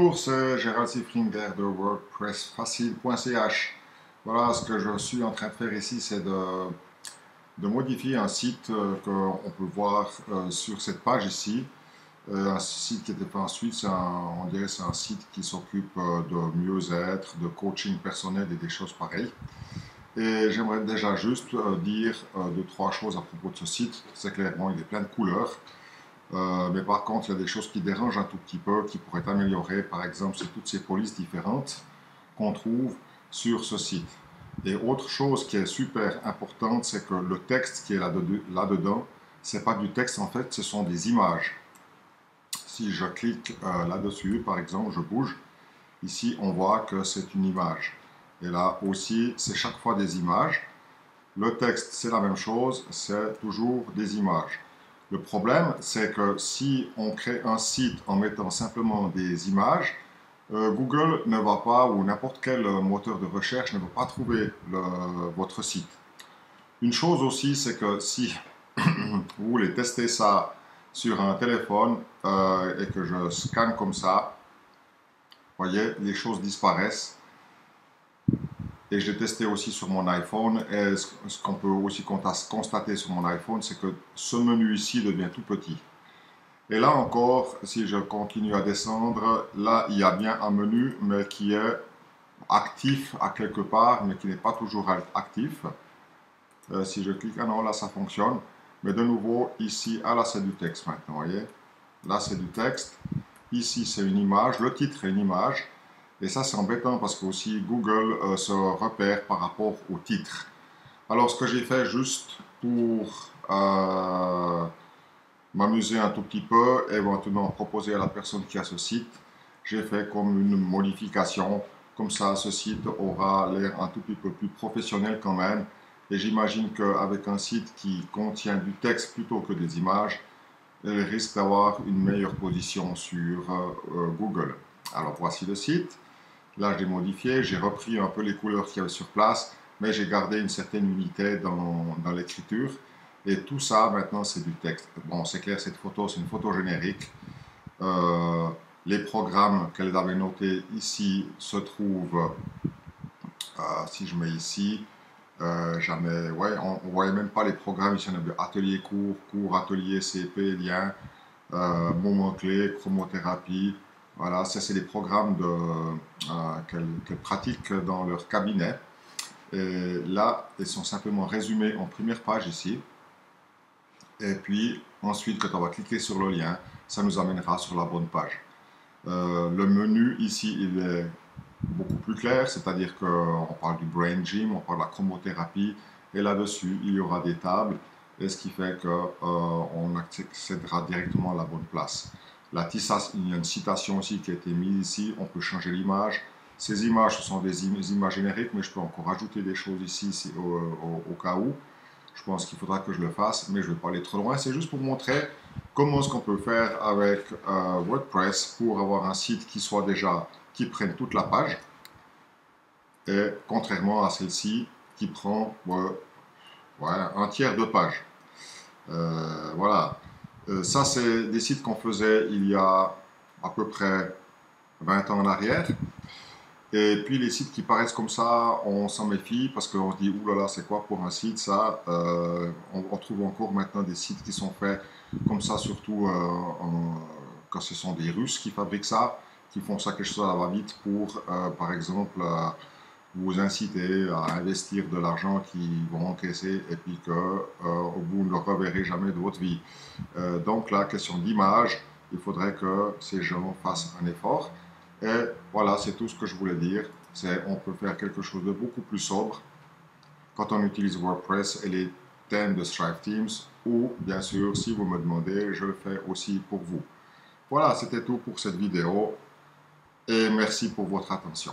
Bonjour, c'est Gérald Siffringer de WordPressFacile.ch. Voilà, ce que je suis en train de faire ici, c'est de modifier un site qu'on peut voir sur cette page ici. Un site qui était fait en Suisse, on dirait c'est un site qui s'occupe de mieux-être, de coaching personnel et des choses pareilles. Et j'aimerais déjà juste dire deux, trois choses à propos de ce site. C'est clairement, il est plein de couleurs. Mais par contre, il y a des choses qui dérangent un tout petit peu, qui pourraient améliorer. Par exemple, c'est toutes ces polices différentes qu'on trouve sur ce site. Et autre chose qui est super importante, c'est que le texte qui est là-dedans, c'est pas du texte en fait, ce sont des images. Si je clique là-dessus, par exemple, je bouge, ici on voit que c'est une image. Et là aussi, c'est chaque fois des images. Le texte, c'est la même chose, c'est toujours des images. Le problème, c'est que si on crée un site en mettant simplement des images, Google ne va pas, ou n'importe quel moteur de recherche ne va pas trouver votre site. Une chose aussi, c'est que si vous voulez tester ça sur un téléphone et que je scanne comme ça, vous voyez, les choses disparaissent. Et je l'ai testé aussi sur mon iPhone. Et ce qu'on peut aussi constater sur mon iPhone, c'est que ce menu ici devient tout petit. Et là encore, si je continue à descendre, là il y a bien un menu, mais qui est actif à quelque part, mais qui n'est pas toujours actif. Si je clique, ah non, là ça fonctionne. Mais de nouveau, ici, ah là c'est du texte maintenant, vous voyez. Là c'est du texte. Ici c'est une image, le titre est une image. Et ça, c'est embêtant parce que aussi Google se repère par rapport au titre. Alors, ce que j'ai fait juste pour m'amuser un tout petit peu et maintenant proposer à la personne qui a ce site, j'ai fait comme une modification. Comme ça, ce site aura l'air un tout petit peu plus professionnel quand même. Et j'imagine qu'avec un site qui contient du texte plutôt que des images, il risque d'avoir une meilleure position sur Google. Alors, voici le site. Là, j'ai modifié, j'ai repris un peu les couleurs qu'il y avait sur place, mais j'ai gardé une certaine unité dans l'écriture. Et tout ça, maintenant, c'est du texte. Bon, c'est clair, cette photo, c'est une photo générique. Les programmes qu'elle avait notés ici se trouvent, si je mets ici, jamais, ouais, on ne voyait même pas les programmes. Ici, on avait atelier cours, cours, atelier, CP, lien, moments-clés, chromothérapie. Voilà, ça c'est les programmes qu'elles pratiquent dans leur cabinet. Et là, ils sont simplement résumés en première page ici. Et puis, ensuite, quand on va cliquer sur le lien, ça nous amènera sur la bonne page. Le menu ici, il est beaucoup plus clair, c'est-à-dire qu'on parle du Brain Gym, on parle de la chromothérapie, et là-dessus, il y aura des tables, et ce qui fait qu'on accédera directement à la bonne place. Il y a une citation aussi qui a été mise ici, on peut changer l'image. Ces images, ce sont des images génériques, mais je peux encore ajouter des choses ici au cas où. Je pense qu'il faudra que je le fasse, mais je ne vais pas aller trop loin. C'est juste pour montrer comment est-ce qu'on peut faire avec WordPress pour avoir un site qui prenne toute la page. Et contrairement à celle-ci qui prend un tiers de page. Voilà. Ça, c'est des sites qu'on faisait il y a à peu près 20 ans en arrière. Et puis les sites qui paraissent comme ça, on s'en méfie parce qu'on se dit oulala, c'est quoi pour un site ça on trouve encore maintenant des sites qui sont faits comme ça, surtout quand ce sont des Russes qui fabriquent ça, qui font ça quelque chose à la va-vite pour, par exemple, vous inciter à investir de l'argent qu'ils vont encaisser et puis au bout, vous ne le reverrez jamais de votre vie. Donc la question d'image, il faudrait que ces gens fassent un effort. Et voilà, c'est tout ce que je voulais dire. On peut faire quelque chose de beaucoup plus sobre quand on utilise WordPress et les thèmes de Strive Themes, ou bien sûr, si vous me demandez, je le fais aussi pour vous. Voilà, c'était tout pour cette vidéo et merci pour votre attention.